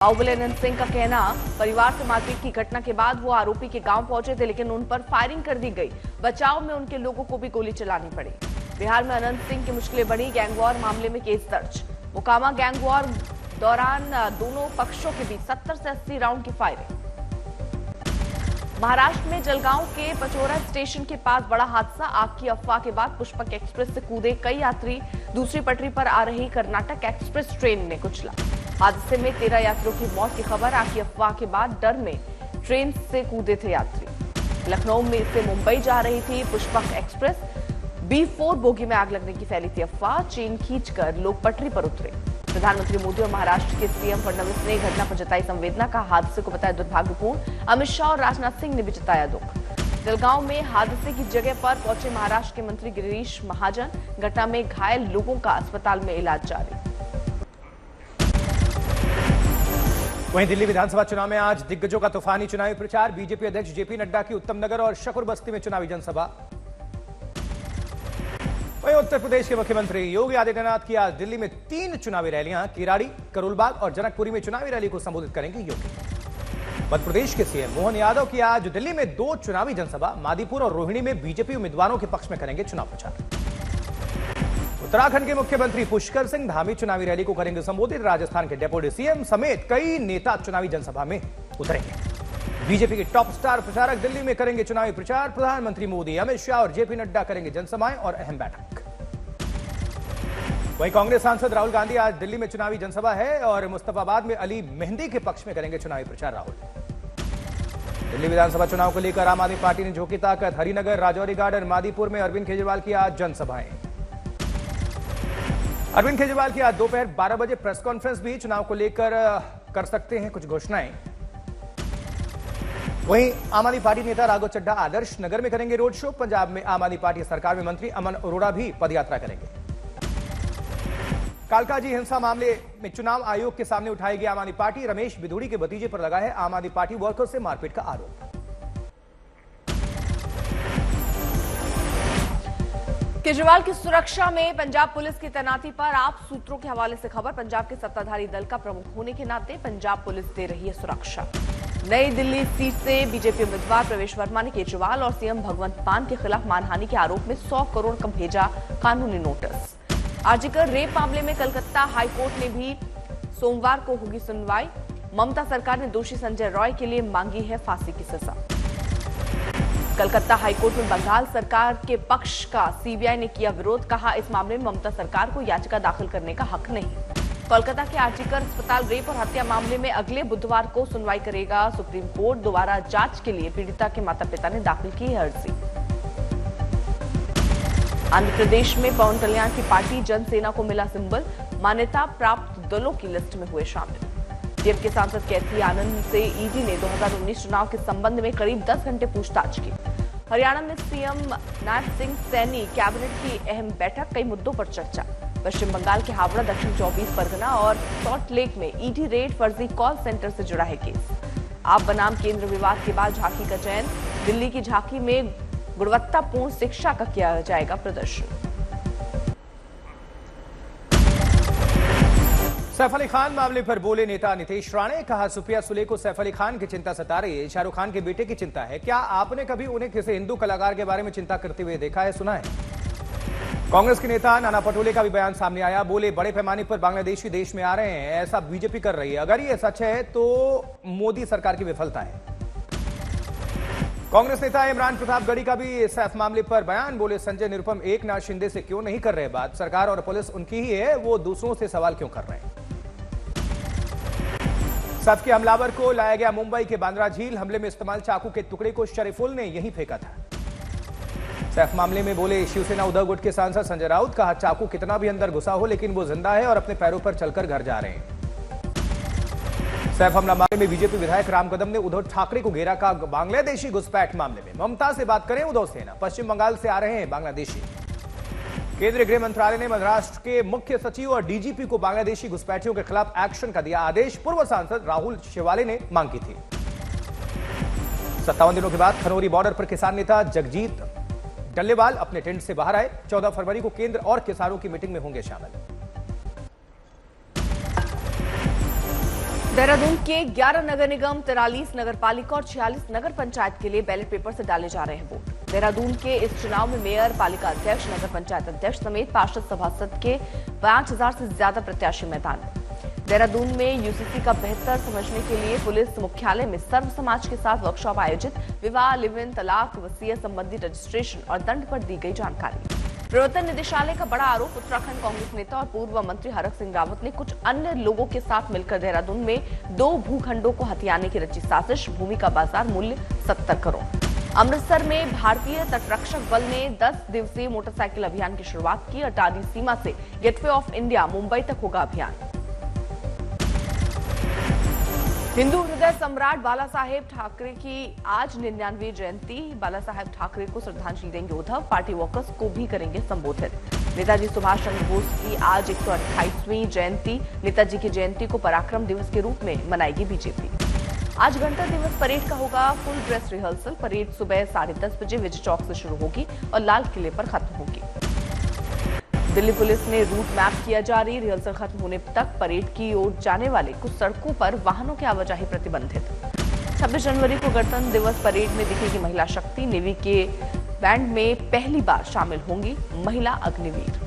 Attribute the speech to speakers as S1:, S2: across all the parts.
S1: बाहुबली अनंत सिंह का कहना, परिवार से मारपीट की घटना के बाद वो आरोपी के गांव पहुंचे थे, लेकिन उन पर फायरिंग कर दी गई। बचाव में उनके लोगों को भी गोली चलानी पड़ी। बिहार में अनंत सिंह की मुश्किलें बढ़ी, गैंगवॉर मामले में केस दर्ज। मोकामा गैंगवॉर दौरान दोनों पक्षों के बीच 70 से 80 राउंड की फायरिंग। महाराष्ट्र में जलगांव के पचोरा स्टेशन के पास बड़ा हादसा। आग की अफवाह के बाद पुष्पक एक्सप्रेस से कूदे कई यात्री। दूसरी पटरी पर आ रही कर्नाटक एक्सप्रेस ट्रेन ने कुचला। हादसे में 13 यात्रियों की मौत की खबर। आग की अफवाह के बाद डर में ट्रेन से कूदे थे यात्री। लखनऊ में से मुंबई जा रही थी पुष्पक एक्सप्रेस। B4 बोगी में आग लगने की फैली थी अफवाह। चेन खींचकर लोग पटरी पर उतरे। प्रधानमंत्री मोदी और महाराष्ट्र के सीएम फडणवीस ने घटना पर जताई संवेदना। का हादसे को बताया दुर्भाग्यपूर्ण। अमित शाह और राजनाथ सिंह ने भी जताया दुख। जलगांव में हादसे की जगह पर पहुंचे महाराष्ट्र के मंत्री गिरीश महाजन। घटना में घायल लोगों का अस्पताल में इलाज जारी।
S2: वहीं दिल्ली विधानसभा चुनाव में आज दिग्गजों का तूफानी चुनावी प्रचार। बीजेपी अध्यक्ष जेपी नड्डा की उत्तम नगर और शकुर बस्ती में चुनावी जनसभा। वहीं उत्तर प्रदेश के मुख्यमंत्री योगी आदित्यनाथ की आज दिल्ली में 3 चुनावी रैलियां। किराड़ी, करोलबाग और जनकपुरी में चुनावी रैली को संबोधित करेंगे योगी। मध्य प्रदेश के सीएम मोहन यादव की आज दिल्ली में 2 चुनावी जनसभा। मादीपुर और रोहिणी में बीजेपी उम्मीदवारों के पक्ष में करेंगे चुनाव प्रचार। उत्तराखंड के मुख्यमंत्री पुष्कर सिंह धामी चुनावी रैली को करेंगे संबोधित। राजस्थान के डेप्यूटी सीएम समेत कई नेता चुनावी जनसभा में उतरेंगे। बीजेपी के टॉप स्टार प्रचारक दिल्ली में करेंगे चुनावी प्रचार। प्रधानमंत्री मोदी, अमित शाह और जेपी नड्डा करेंगे जनसभाएं और अहम बैठक। वहीं कांग्रेस सांसद राहुल गांधी आज दिल्ली में चुनावी जनसभा है और मुस्तफाबाद में अली मेहंदी के पक्ष में करेंगे चुनावी प्रचार राहुल। दिल्ली विधानसभा चुनाव को लेकर आम आदमी पार्टी ने झोंकी ताकत। हरिनगर, राजौरी गार्डन, मादीपुर में अरविंद केजरीवाल की आज जनसभाएं। अरविंद केजरीवाल की आज दोपहर 12 बजे प्रेस कॉन्फ्रेंस भी। चुनाव को लेकर कर सकते हैं कुछ घोषणाएं। वहीं आम आदमी पार्टी नेता राघव चड्ढा आदर्श नगर में करेंगे रोड शो। पंजाब में आम आदमी पार्टी सरकार में मंत्री अमन अरोड़ा भी पदयात्रा करेंगे। कालकाजी हिंसा मामले में चुनाव आयोग के सामने उठाएगी आम आदमी पार्टी। रमेश बिधूड़ी के भतीजे पर लगा है आम आदमी पार्टी वर्कर से मारपीट का आरोप।
S1: केजरीवाल की सुरक्षा में पंजाब पुलिस की तैनाती पर आप सूत्रों के हवाले से खबर। पंजाब के सत्ताधारी दल का प्रमुख होने के नाते पंजाब पुलिस दे रही है सुरक्षा। नई दिल्ली सीट से बीजेपी उम्मीदवार प्रवेश वर्मा ने केजरीवाल और सीएम भगवंत मान के खिलाफ मानहानि के आरोप में 100 करोड़ का भेजा कानूनी नोटिस। आर्जिकर रेप मामले में कलकत्ता हाईकोर्ट ने भी सोमवार को होगी सुनवाई। ममता सरकार ने दोषी संजय रॉय के लिए मांगी है फांसी की सजा। कलकत्ता हाईकोर्ट में बंगाल सरकार के पक्ष का सीबीआई ने किया विरोध। कहा, इस मामले में ममता सरकार को याचिका दाखिल करने का हक नहीं। कोलकाता के आर्जिकर अस्पताल रेप और हत्या मामले में अगले बुधवार को सुनवाई करेगा सुप्रीम कोर्ट। दोबारा जांच के लिए पीड़िता के माता पिता ने दाखिल की है अर्जी। आंध्र प्रदेश में पवन कल्याण की पार्टी जनसेना को मिला सिंबल। मान्यता प्राप्त दलों की लिस्ट में हुए शामिल। डीएमके सांसद कैथी आनंद से ईडी ने 2019 चुनाव के संबंध में करीब 10 घंटे पूछताछ की। हरियाणा में सीएम नायब सिंह सैनी कैबिनेट की अहम बैठक। कई मुद्दों पर चर्चा। पश्चिम बंगाल के हावड़ा, दक्षिण 24 परगना और सॉल्ट लेक में ईडी रेड। फर्जी कॉल सेंटर से जुड़ा है केस। आप बनाम केंद्र विवाद के बाद झांकी का चयन। दिल्ली की झांकी में गुणवत्तापूर्ण शिक्षा का किया जाएगा प्रदर्शन।
S2: सैफ अली खान मामले पर बोले नेता नीतीश राणे। कहा, सुप्रिया सुले को सैफ अली खान की चिंता सता रही है। शाहरुख खान के बेटे की चिंता है। क्या आपने कभी उन्हें किसी हिंदू कलाकार के बारे में चिंता करते हुए देखा है, सुना है? कांग्रेस के नेता नाना पटोले का भी बयान सामने आया। बोले, बड़े पैमाने पर बांग्लादेशी देश में आ रहे हैं, ऐसा बीजेपी कर रही है। अगर ये सच है तो मोदी सरकार की विफलता है। कांग्रेस नेता इमरान प्रताप गढ़ी का भी सैफ मामले पर बयान। बोले, संजय निरुपम एकनाथ शिंदे से क्यों नहीं कर रहे बात? सरकार और पुलिस उनकी ही है, वो दूसरों से सवाल क्यों कर रहे हैं? सैफ के हमलावर को लाया गया मुंबई के बांद्रा झील। हमले में इस्तेमाल चाकू के टुकड़े को शरीफुल ने यहीं फेंका था। सैफ मामले में बोले शिवसेना उद्धव गुट के सांसद संजय राउत। कहा, चाकू कितना भी अंदर घुसा हो लेकिन वो जिंदा है और अपने पैरों पर चलकर घर जा रहे हैं। सैफ हमला मामले में बीजेपी विधायक राम कदम ने उद्धव ठाकरे को घेरा। का बांग्लादेशी घुसपैठ मामले में ममता से बात करें उद्धव सेना। पश्चिम बंगाल से आ रहे हैं बांग्लादेशी। केंद्रीय गृह मंत्रालय ने महाराष्ट्र के मुख्य सचिव और डीजीपी को बांग्लादेशी घुसपैठियों के खिलाफ एक्शन का दिया आदेश। पूर्व सांसद राहुल शिवाले ने मांग की थी। 57 दिनों के बाद खनौरी बॉर्डर पर किसान नेता जगजीत डल्लेवाल अपने टेंट से बाहर आए। 14 फरवरी को केंद्र और किसानों की मीटिंग में होंगे शामिल।
S1: देहरादून के 11 नगर निगम, 43 नगर पालिका और 46 नगर पंचायत के लिए बैलेट पेपर से डाले जा रहे हैं वोट। देहरादून के इस चुनाव में मेयर, पालिका अध्यक्ष, नगर पंचायत अध्यक्ष समेत पार्षद सभासद के 5000 से ज्यादा प्रत्याशी मैदान में। देहरादून में यूसीसी का बेहतर समझने के लिए पुलिस मुख्यालय में सर्व समाज के साथ वर्कशॉप आयोजित। विवाह, लिव इन, तलाक, वसीयत संबंधी रजिस्ट्रेशन और दंड पर दी गई जानकारी। प्रवर्तन निदेशालय का बड़ा आरोप, उत्तराखंड कांग्रेस नेता और पूर्व मंत्री हरक सिंह रावत ने कुछ अन्य लोगों के साथ मिलकर देहरादून में 2 भूखंडों को हथियाने की रची साजिश। भूमि का बाजार मूल्य 70 करोड़। अमृतसर में भारतीय तटरक्षक बल ने 10 दिवसीय मोटरसाइकिल अभियान की शुरुआत की। अटारी सीमा से गेटवे ऑफ इंडिया मुंबई तक होगा अभियान। हिंदू हृदय सम्राट बाला साहेब ठाकरे की आज 99वीं जयंती। बाला साहेब ठाकरे को श्रद्धांजलि देंगे उद्धव, पार्टी वर्कर्स को भी करेंगे संबोधित। नेताजी सुभाष चंद्र बोस की आज 128वीं जयंती। नेताजी की जयंती को पराक्रम दिवस के रूप में मनाएगी बीजेपी। आज गणतंत्र दिवस परेड का होगा फुल ड्रेस रिहर्सल। परेड सुबह 10:30 बजे विजय चौक से शुरू होगी और लाल किले पर खत्म होगी। दिल्ली पुलिस ने रूट मैप किया जारी। रिहर्सल खत्म होने तक परेड की ओर जाने वाले कुछ सड़कों पर वाहनों की आवाजाही प्रतिबंधित। 26 जनवरी को गणतंत्र दिवस परेड में दिखेगी महिला शक्ति। नेवी के बैंड में पहली बार शामिल होंगी महिला अग्निवीर।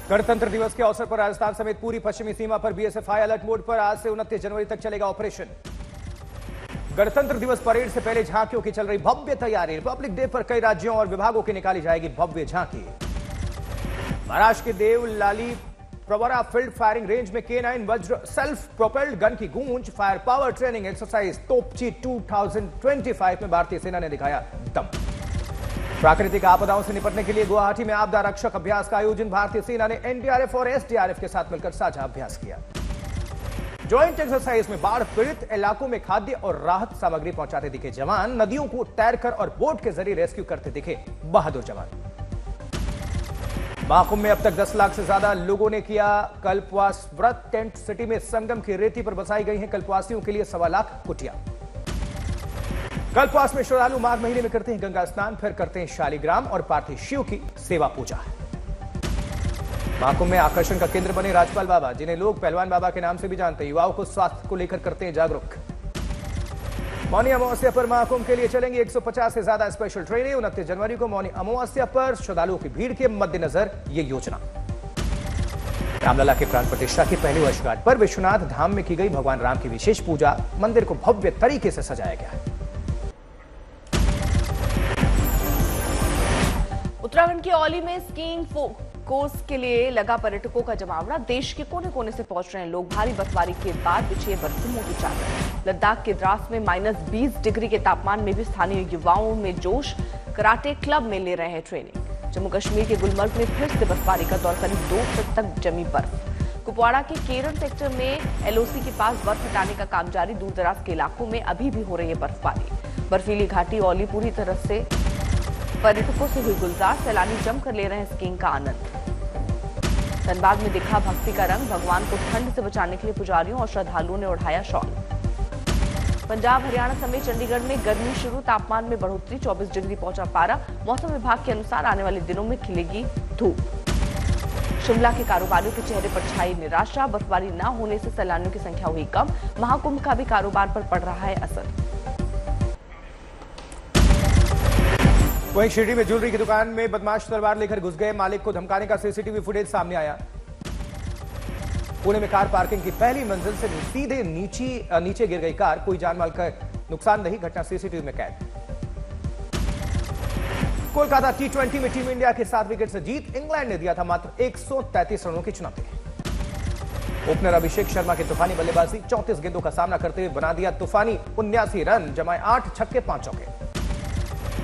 S2: गणतंत्र दिवस के अवसर पर राजस्थान समेत पूरी पश्चिमी सीमा पर बीएसएफ हाई अलर्ट मोड पर। आज से 29 जनवरी तक चलेगा ऑपरेशन। गणतंत्र दिवस परेड से पहले झांकियों की चल रही भव्य तैयारी। रिपब्लिक डे पर कई राज्यों और विभागों की निकाली जाएगी भव्य झांकी। महाराष्ट्र के Devlali Pravara field firing range में K9 Vajra self propelled gun की गूंज। Fire power training exercise Topchi 2025 में भारतीय सेना ने दिखाया दम। प्राकृतिक आपदाओं से निपटने के लिए गुवाहाटी में आपदा रक्षक अभ्यास का आयोजन। भारतीय सेना ने एनडीआरएफ और एसडीआरएफ के साथ मिलकर साझा अभ्यास किया। ज्वाइंट एक्सरसाइज में बाढ़ पीड़ित इलाकों में खाद्य और राहत सामग्री पहुंचाते दिखे जवान। नदियों को तैरकर और बोट के जरिए रेस्क्यू करते दिखे बहादुर जवान। महाकुंभ में अब तक 10 लाख से ज्यादा लोगों ने किया कल्पवास व्रत। टेंट सिटी में संगम की रेती पर बसाई गई हैं कल्पवासियों के लिए 1.25 लाख कुटिया। कल्पवास में श्रद्धालु माघ महीने में करते हैं गंगा स्नान, फिर करते हैं शालिग्राम और पार्थिव शिव की सेवा पूजा। महाकुंभ में आकर्षण का केंद्र बने राजपाल बाबा, जिन्हें लोग पहलवान बाबा के नाम से भी जानते हैं। युवाओं को स्वास्थ्य को लेकर करते हैं जागरूक। मौनी अमावस्या पर महाकुंभ के लिए चलेंगी 150 से ज्यादा स्पेशल ट्रेनें। 29 जनवरी को मौनी अमावस्या पर श्रद्धालुओं की भीड़ के मद्देनजर ये योजना। रामलला के प्राण प्रतिष्ठा की पहली वर्षगांठ पर विश्वनाथ धाम में की गई भगवान राम की विशेष पूजा। मंदिर को भव्य तरीके से सजाया गया है।
S1: उत्तराखंड के औली में स्कीइंग कोर्स के लिए लगा पर्यटकों का जमावड़ा। देश के कोने कोने से पहुंच रहे हैं लोग। भारी बर्फबारी के बाद बिछी बर्फुमों की चादर। लद्दाख के द्रास में -20 डिग्री के तापमान में भी स्थानीय युवाओं में जोश। कराटे क्लब में ले रहे हैं ट्रेनिंग। जम्मू कश्मीर के गुलमर्ग में फिर से बर्फबारी का दौर। करीब 2 फीट तक जमी बर्फ। कुपवाड़ा के केरन सेक्टर में एलओसी के पास बर्फ हटाने का काम जारी। दूर दराज के इलाकों में अभी भी हो रही है बर्फबारी। बर्फीली घाटी औली पूरी तरह से पर्यटकों से हुई गुलजार। सैलानी जमकर ले रहे हैं स्कीइंग का आनंद। धनबाद में दिखा भक्ति का रंग। भगवान को ठंड से बचाने के लिए पुजारियों और श्रद्धालुओं ने ओढ़ाया शॉल। पंजाब, हरियाणा समेत चंडीगढ़ में गर्मी शुरू। तापमान में बढ़ोतरी, 24 डिग्री पहुंचा पारा। मौसम विभाग के अनुसार आने वाले दिनों में खिलेगी धूप। शिमला के कारोबारियों के चेहरे पर छाई निराशा। बर्फबारी न होने से सैलानियों की संख्या हुई कम। महाकुंभ का भी कारोबार पर पड़ रहा है असर।
S2: वहीं शिरडी में ज्वेलरी की दुकान में बदमाश तलवार लेकर घुस गए। मालिक को धमकाने का सीसीटीवी फुटेज सामने आया। पुणे में कार पार्किंग की पहली मंजिल से सीधे नीचे गिर गई कार। कोई जानमाल का नुकसान नहीं। घटना सीसीटीवी में कैद। कोलकाता T20 में टीम इंडिया के 7 विकेट से जीत। इंग्लैंड ने दिया था मात्र 133 रनों की चुनौती। ओपनर अभिषेक शर्मा की तूफानी बल्लेबाजी। 34 गेंदों का सामना करते हुए बना दिया तूफानी 79 रन, जमाए 8 छक्के 5 चौके।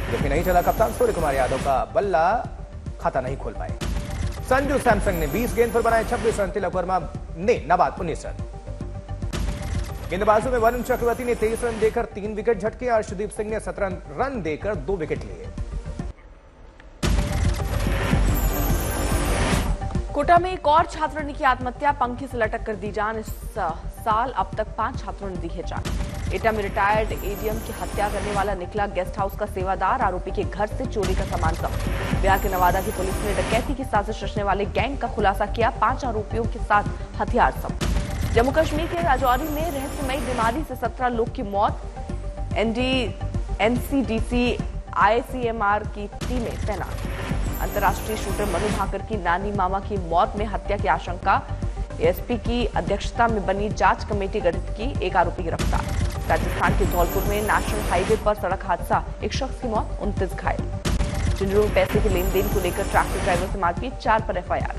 S2: लेकिन नहीं चला कप्तान सूर्य कुमार यादव का बल्ला, खाता नहीं खोल पाए। संजू सैमसन ने 20 गेंद पर बनाए 26 रन। तिलक वर्मा ने नाबाद 19 रन। गेंदबाजों में वरुण चक्रवर्ती ने 23 रन देकर 3 विकेट झटके। अर्शदीप सिंह ने 17 रन देकर 2 विकेट लिए।
S1: कोटा में एक और छात्र की आत्महत्या। पंखी से लटक कर दी जान। इस साल अब तक 5 छात्रों ने दी है जान। एटा में रिटायर्ड एडीएम की हत्या करने वाला निकला गेस्ट हाउस का सेवादार। आरोपी के घर से चोरी का सामान जब्त। बिहार के नवादा की पुलिस ने डकैती की साजिश रचने वाले गैंग का खुलासा किया। 5 आरोपियों के साथ हथियार समेत। जम्मू कश्मीर के राजौरी में रहस्यमयी बीमारी से 17 लोग की मौत। एनसीडीसी आईसीएमआर की टीमें तैनात। अंतर्राष्ट्रीय शूटर मनु भाकर की नानी मामा की मौत में हत्या की आशंका। एएसपी की अध्यक्षता में बनी जांच कमेटी गठित की, एक आरोपी गिरफ्तार। राजस्थान के धौलपुर में नेशनल हाईवे पर सड़क हादसा, एक शख्स की मौत, 29 घायल। झुंझुनू में पैसे के लेन देन को लेकर ट्रैक्टर ड्राइवर से मारपीट, 4 पर एफआईआर।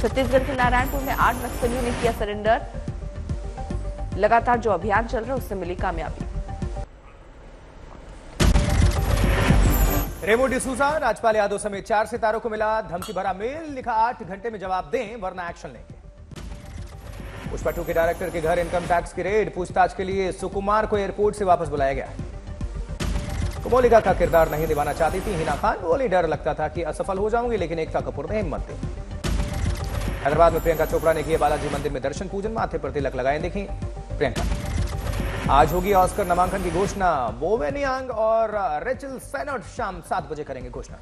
S1: छत्तीसगढ़ के नारायणपुर में 8 नक्सलियों ने किया सरेंडर। लगातार जो अभियान चल रहा है उससे मिली कामयाबी।
S2: रेमो डिसूजा, राजपाल यादव समेत 4 सितारों को मिला धमकी भरा मेल, लिखा 8 घंटे में जवाब दें वरना एक्शन लेंगे। पुष्पा 2 के डायरेक्टर के घर इनकम टैक्स की रेड, पूछताछ के लिए सुकुमार को एयरपोर्ट से वापस बुलाया गया। कोमोलिका का किरदार नहीं निभाना चाहती थी हिना खान, बोली डर लगता था कि असफल हो जाऊंगी, लेकिन एकता कपूर ने हिम्मत दी। हैदराबाद में प्रियंका चोपड़ा ने किया बालाजी मंदिर में दर्शन पूजन, माथे पर तिलक लगाए, देखी प्रियंका। आज होगी ऑस्कर नामांकन की घोषणा, बोवेन यांग और रेचल सेनट शाम 7 बजे करेंगे घोषणा।